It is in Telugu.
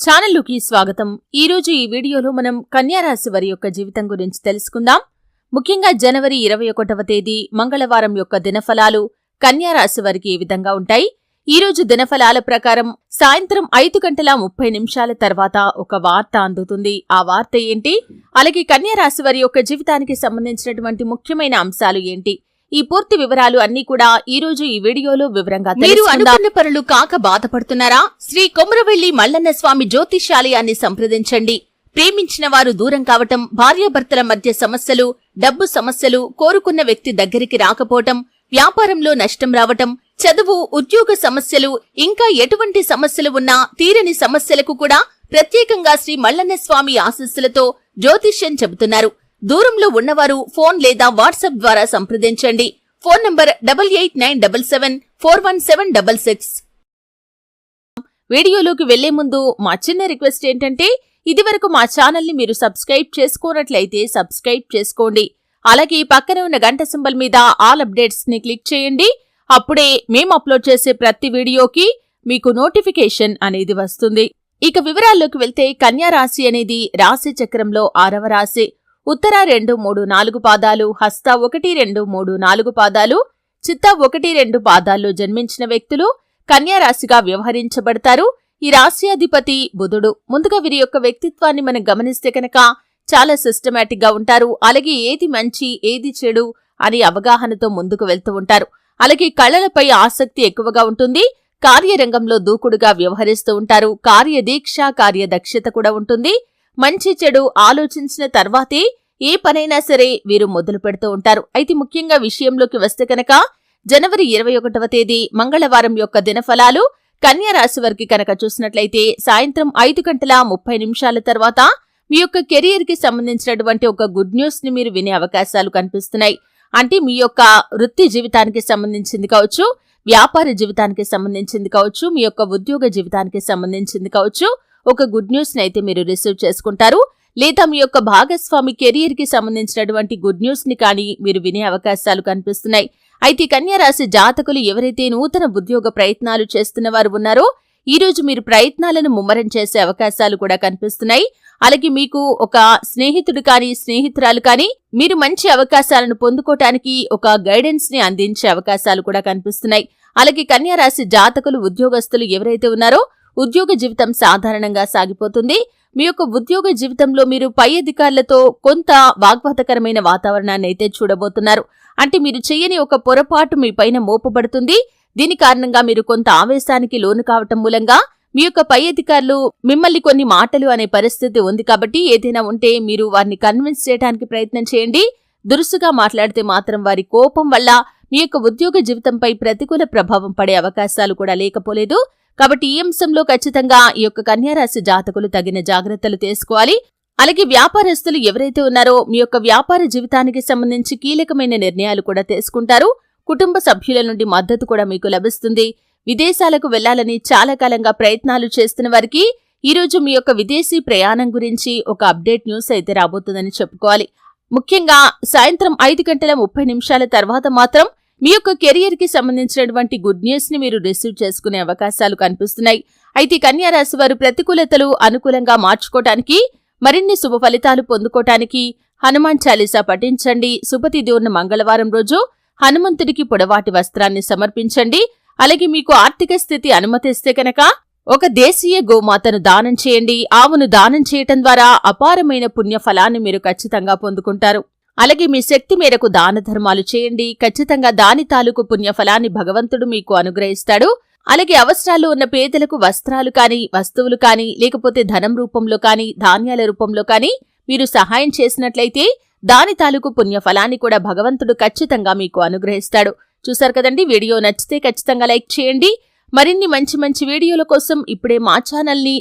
ఛానల్లోకి స్వాగతం. ఈరోజు ఈ వీడియోలో మనం కన్యా రాశి వారి యొక్క జీవితం గురించి తెలుసుకుందాం. ముఖ్యంగా జనవరి 21వ తేదీ మంగళవారం యొక్క దినఫలాలు కన్యా రాశి వారికి ఈ విధంగా ఉంటాయి. ఈరోజు దినఫలాల ప్రకారం సాయంత్రం 5:30 తర్వాత ఒక వార్త అందుతుంది. ఆ వార్త ఏంటి, అలాగే కన్యా రాశి వారి యొక్క జీవితానికి సంబంధించినటువంటి ముఖ్యమైన అంశాలు ఏంటి, ఈ పూర్తి వివరాలు అన్నీ కూడా ఈ రోజు ఈ వీడియోలో వివరంగా మీరు అనుకున్న పనులు కాక బాధపడుతున్నారా? శ్రీ కొమరవెల్లి మల్లన్న స్వామి జ్యోతిష్యాలయాన్ని సంప్రదించండి. ప్రేమించిన వారు దూరం కావటం, భార్యాభర్తల మధ్య సమస్యలు, డబ్బు సమస్యలు, కోరుకున్న వ్యక్తి దగ్గరికి రాకపోవటం, వ్యాపారంలో నష్టం రావటం, చదువు, ఉద్యోగ సమస్యలు, ఇంకా ఎటువంటి సమస్యలు ఉన్నా తీరని సమస్యలకు కూడా ప్రత్యేకంగా శ్రీ మల్లన్న స్వామి ఆశీస్సులతో జ్యోతిష్యం చెబుతున్నారు. దూరంలో ఉన్నవారు ఫోన్ లేదా వాట్సాప్ ద్వారా సంప్రదించండి. Phone number 8897741766. వీడియోలోకి వెళ్లే ముందు మా చిన్న రిక్వెస్ట్ ఏంటంటే, ఇదివరకు మా ఛానల్ని మీరు సబ్స్క్రైబ్ చేసుకోనట్లయితే సబ్స్క్రైబ్ చేసుకోండి. అలాగే పక్కన ఉన్న గంట సింబల్ మీద ఆల్ అప్డేట్స్ ని క్లిక్ చేయండి. అప్పుడే మేము అప్లోడ్ చేసే ప్రతి వీడియోకి మీకు నోటిఫికేషన్ అనేది వస్తుంది. ఇక వివరాల్లోకి వెళ్తే, కన్యా రాశి అనేది రాశి చక్రంలో 6వ రాశి. ఉత్తర 2, 3, 4 పాదాలు, హస్త 1, 2, 3, 4 పాదాలు, చిత్త 1, 2 పాదాల్లో జన్మించిన వ్యక్తులు కన్యా రాశిగా వ్యవహరించబడతారు. ఈ రాశ్యాధిపతి బుధుడు. ముందుగా వీరి యొక్క వ్యక్తిత్వాన్ని మనం గమనిస్తే కనుక చాలా సిస్టమేటిక్ గా ఉంటారు. అలాగే ఏది మంచి ఏది చెడు అని అవగాహనతో ముందుకు వెళ్తూ ఉంటారు. అలాగే కళలపై ఆసక్తి ఎక్కువగా ఉంటుంది. కార్యరంగంలో దూకుడుగా వ్యవహరిస్తూ ఉంటారు. కార్యదీక్ష, కార్యదక్షత కూడా ఉంటుంది. మంచి చెడు ఆలోచించిన తర్వాతే ఏ పనైనా సరే వీరు మొదలు పెడుతూ ఉంటారు. అయితే ముఖ్యంగా విషయంలోకి వస్తే కనుక జనవరి 21వ తేదీ మంగళవారం యొక్క దినఫలాలు కన్యా రాశి వారికి కనుక చూసినట్లయితే, సాయంత్రం 5:30 తర్వాత మీ యొక్క కెరియర్ కి సంబంధించినటువంటి ఒక గుడ్ న్యూస్ ని మీరు వినే అవకాశాలు కనిపిస్తున్నాయి. అంటే మీ యొక్క వృత్తి జీవితానికి సంబంధించింది కావచ్చు, వ్యాపార జీవితానికి సంబంధించింది కావచ్చు, మీ యొక్క ఉద్యోగ జీవితానికి సంబంధించింది కావచ్చు, ఒక గుడ్ న్యూస్ ని అయితే మీరు రిసీవ్ చేసుకుంటారు. లేదా మీ యొక్క భాగస్వామి కెరియర్ కి సంబంధించినటువంటి గుడ్ న్యూస్ ని కానీ మీరు వినే అవకాశాలు కనిపిస్తున్నాయి. అయితే కన్యా రాశి జాతకులు ఎవరైతే నూతన ఉద్యోగ ప్రయత్నాలు చేస్తున్న వారు ఉన్నారో, ఈ రోజు మీరు ప్రయత్నాలను ముమ్మరం చేసే అవకాశాలు కూడా కనిపిస్తున్నాయి. అలాగే మీకు ఒక స్నేహితుడు కానీ స్నేహితురాలు కానీ మీరు మంచి అవకాశాలను పొందుకోవటానికి ఒక గైడెన్స్ ని అందించే అవకాశాలు కూడా కనిపిస్తున్నాయి. అలాగే కన్యా రాశి జాతకులు ఉద్యోగస్తులు ఎవరైతే ఉన్నారో, ఉద్యోగ జీవితం సాధారణంగా సాగిపోతుంది. మీ యొక్క ఉద్యోగ జీవితంలో మీరు పై అధికారులతో కొంత వాగ్వాదకరమైన వాతావరణాన్ని అయితే చూడబోతున్నారు. అంటే మీరు చేయని ఒక పొరపాటు మీ పైన మోపబడుతుంది. దీని కారణంగా మీరు కొంత ఆవేశానికి లోను కావటం మూలంగా మీ యొక్క పై అధికారులు మిమ్మల్ని కొన్ని మాటలు అనే పరిస్థితి ఉంది. కాబట్టి ఏదైనా ఉంటే మీరు వారిని కన్విన్స్ చేయడానికి ప్రయత్నం చేయండి. దురుసుగా మాట్లాడితే మాత్రం వారి కోపం వల్ల మీ యొక్క ఉద్యోగ జీవితంపై ప్రతికూల ప్రభావం పడే అవకాశాలు కూడా లేకపోలేదు. కాబట్టి ఈ అంశంలో ఖచ్చితంగా ఈ యొక్క కన్యా రాశి జాతకులు తగిన జాగ్రత్తలు తీసుకోవాలి. అలాగే వ్యాపారస్తులు ఎవరైతే ఉన్నారో, మీ యొక్క వ్యాపార జీవితానికి సంబంధించి కీలకమైన నిర్ణయాలు కూడా తీసుకుంటారు. కుటుంబ సభ్యుల నుండి మద్దతు కూడా మీకు లభిస్తుంది. విదేశాలకు వెళ్లాలని చాలా కాలంగా ప్రయత్నాలు చేస్తున్న వారికి ఈ రోజు మీ యొక్క విదేశీ ప్రయాణం గురించి ఒక అప్డేట్ న్యూస్ అయితే రాబోతుందని చెప్పుకోవాలి. ముఖ్యంగా సాయంత్రం 5:30 తర్వాత మాత్రం మీ యొక్క కెరియర్ కి సంబంధించినటువంటి గుడ్ న్యూస్ ని మీరు రిసీవ్ చేసుకునే అవకాశాలు కనిపిస్తున్నాయి. అయితే కన్యా రాశి వారు ప్రతికూలతలు అనుకూలంగా మార్చుకోవటానికి, మరిన్ని శుభ ఫలితాలు పొందుకోవటానికి హనుమాన్ చాలీసా పఠించండి. శుభతిథి ఉన్న మంగళవారం రోజు హనుమంతుడికి పొడవాటి వస్త్రాన్ని సమర్పించండి. అలాగే మీకు ఆర్థిక స్థితి అనుమతిస్తే కనుక ఒక దేశీయ గోమాతను దానం చేయండి. ఆవును దానం చేయటం ద్వారా అపారమైన పుణ్య ఫలాన్ని మీరు ఖచ్చితంగా పొందుకుంటారు. అలాగే మీ శక్తి మేరకు దాన ధర్మాలు చేయండి. ఖచ్చితంగా దాని తాలూకు పుణ్యఫలాన్ని భగవంతుడు మీకు అనుగ్రహిస్తాడు. అలాగే అవసరాలు ఉన్న పేదలకు వస్త్రాలు కానీ, వస్తువులు కానీ, లేకపోతే ధనం రూపంలో కానీ, ధాన్యాల రూపంలో కానీ మీరు సహాయం చేసినట్లయితే దాని తాలూకు పుణ్యఫలాన్ని కూడా భగవంతుడు ఖచ్చితంగా మీకు అనుగ్రహిస్తాడు. చూశారు కదండి, వీడియో నచ్చితే ఖచ్చితంగా లైక్ చేయండి. మరిన్ని మంచి మంచి వీడియోల కోసం ఇప్పుడే మా ఛానల్ని